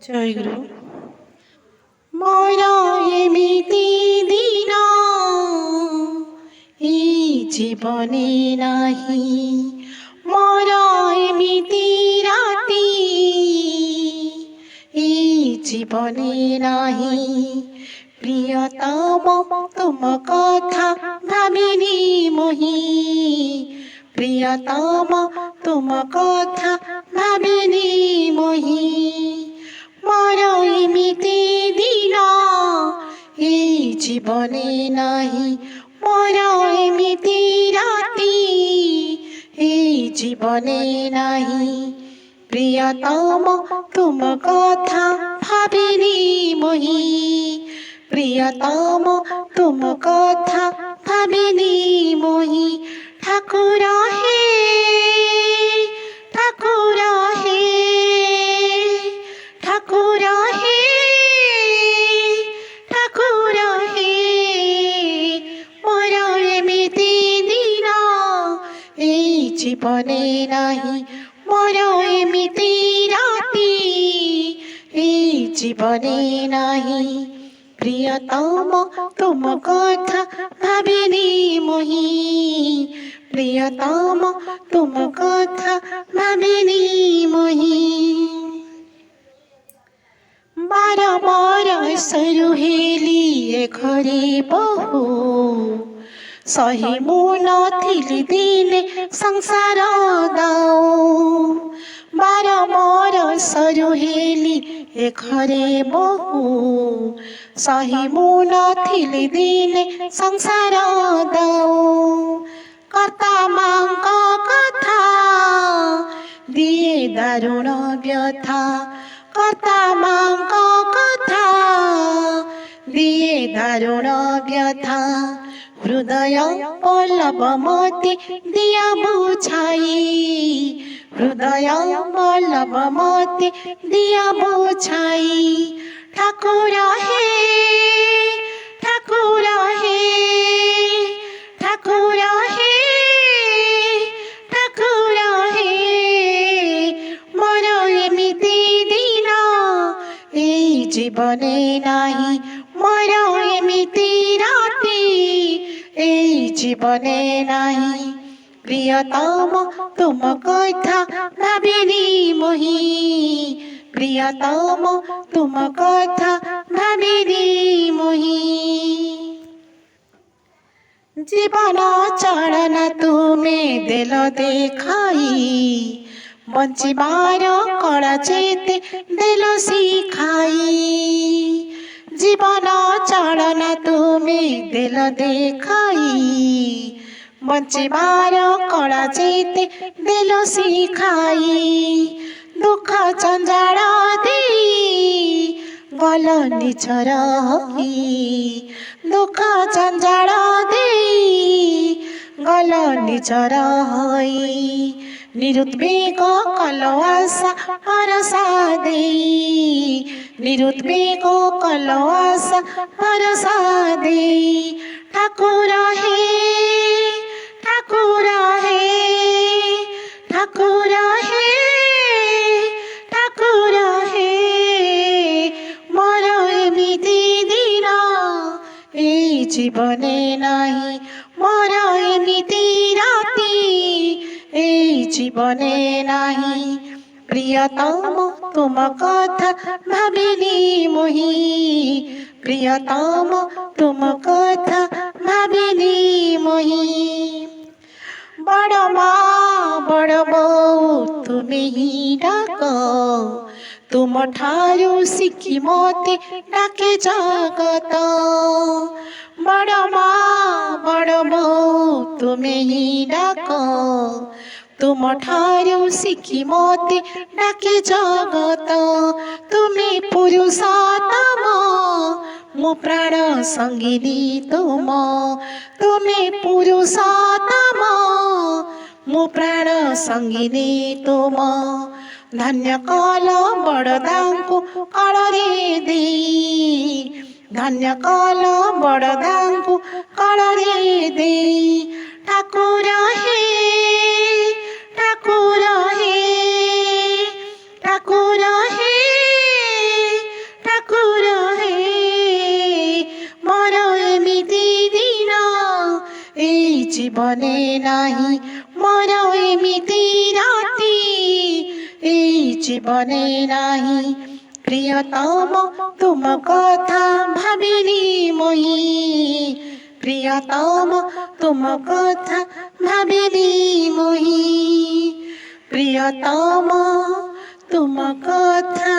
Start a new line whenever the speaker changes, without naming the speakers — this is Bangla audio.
জয়গুরু। মোরা এমিতি দিন এই জীবনে নাহি, মোরা এমিতি রাতি এই জীবনে নাহি। প্রিয়তম তুম কথা ভাবিনি মোহি, প্রিয়তম তুম কথা ভাবিনি মোহি। মোর এমিতি দিন এই জীবনে নাহি, মোর এমিতি রাতি এই জীবনে নাহি। প্রিয়তম তুম কথা ভাবিনি মোহি, প্রিয়তম তুম কথা ভাবিনি মোহি। ঠাকুর হে, ঠাকুর হে, ঠাকুর হে, ঠাকুর হে। মোর এমিতি দিন এই জীবনে নাহি, মোর এমিতি রাতি এই জীবনে নাহি। প্রিয়তম তুম কথা ভাবিনি মোহি, প্রিয়তম তুম কথা ভাবিনি মোহি। বার বରଷରୁ ହେଲି ଏ ଘରେ ବହୁ, ସହି ମୁଁ ନଥିଲି ଦିନେ ସଂସାର ଦାଉ। ବାର ବରଷରୁ ହେଲି ଏ ଘରେ ବହୁ, ସହି ମୁଁ ନଥିଲି ଦିନେ ସଂସାର ଦାଉ। କର୍ତ୍ତା ମାଙ୍କ କଥା ଦିଏ ଦାରୁଣ ବ୍ୟଥା, କର୍ତ୍ତା ମାଙ୍କ କଥା ଦିଏ ଦାରୁଣ ବ୍ୟଥା। ହୃଦୟ ପଲ୍ଲବ ମତେ ଦିଆ ବୁଝାଇ, ହୃଦୟ ପଲ୍ଲବ ମତେ ଦିଆ ବୁଝାଇ। ଠାକୁର হে, ଠାକୁର হে, ଠାକୁର হে, ଠାକୁର হে। ମୋର ଏମିତି ଦିନ এই জীবনে নাহি, ମୋର ଏମିତି ରାତି এই জীবনে নাহি। প্রিয়তম তুম কথা ভাবিনি মোহি, প্রিয়তম তুম কথা ভাবিনি মোহি। জীবন চালনা তুমি দেল দেখাই, বঞ্চিবার কলা চেতে দেল শিখাই। জীবন চালনা তুমি দেল দেখাই, বঞ্চিবার কলা চেতে দেল শিখাই। দুঃখ জঞ্জাଳ দেই গল নিছর হই, দুঃখ জঞ্জাଳ দেই গল নিছর হই। নিরুদ্বেগ কল আশা ভরসা দেই, নিরুদ্বেগ কল আশা ভরসা দেই। ঠাকুর হে, ঠাকুর হে, ঠাকুর হে, ঠাকুর হে। মোর এমিতি দিন এই জীবনে নাহি, মোর এমিতি রাতি এই জীবনে নাহি। প্রিয়তম তুম কথা ভাবিনি মোহি, প্রিয়তম তুম কথা ভাবিনি মোহি। বড় মা বড় বউ তুমি হি ডাক, তুম ঠারু শিখি মতে ডাকে জগত। বড় মা বড় বউ তুমি হি ডাক, তুম ঠারু শিখি মতে ডাকে জগত। তুমি পুরুষোত্তম মো প্রাণ সঙ্গিনী তুম, তুমি পুরুষোত্তম মো প্রাণ সঙ্গিনী তুম। ধন্য কল বড়দাଙ୍କୁ কଳରେ ଦେଇ, ଧନ୍ୟ କଲ ବଡ଼ଦାଙ୍କୁ କଳରେ ଦେଇ। ଠାକୁର ହେ, ଠାକୁର ହେ, ଠାକୁର ହେ, জীবনে নাহি মর এমিতি রাতি এই জীবনে নাহি প্রিয়তম তুম কথা ভাবিলি মই প্রিয়তম তুম কথা ভাবিলি মই প্রিয়তম তুম কথা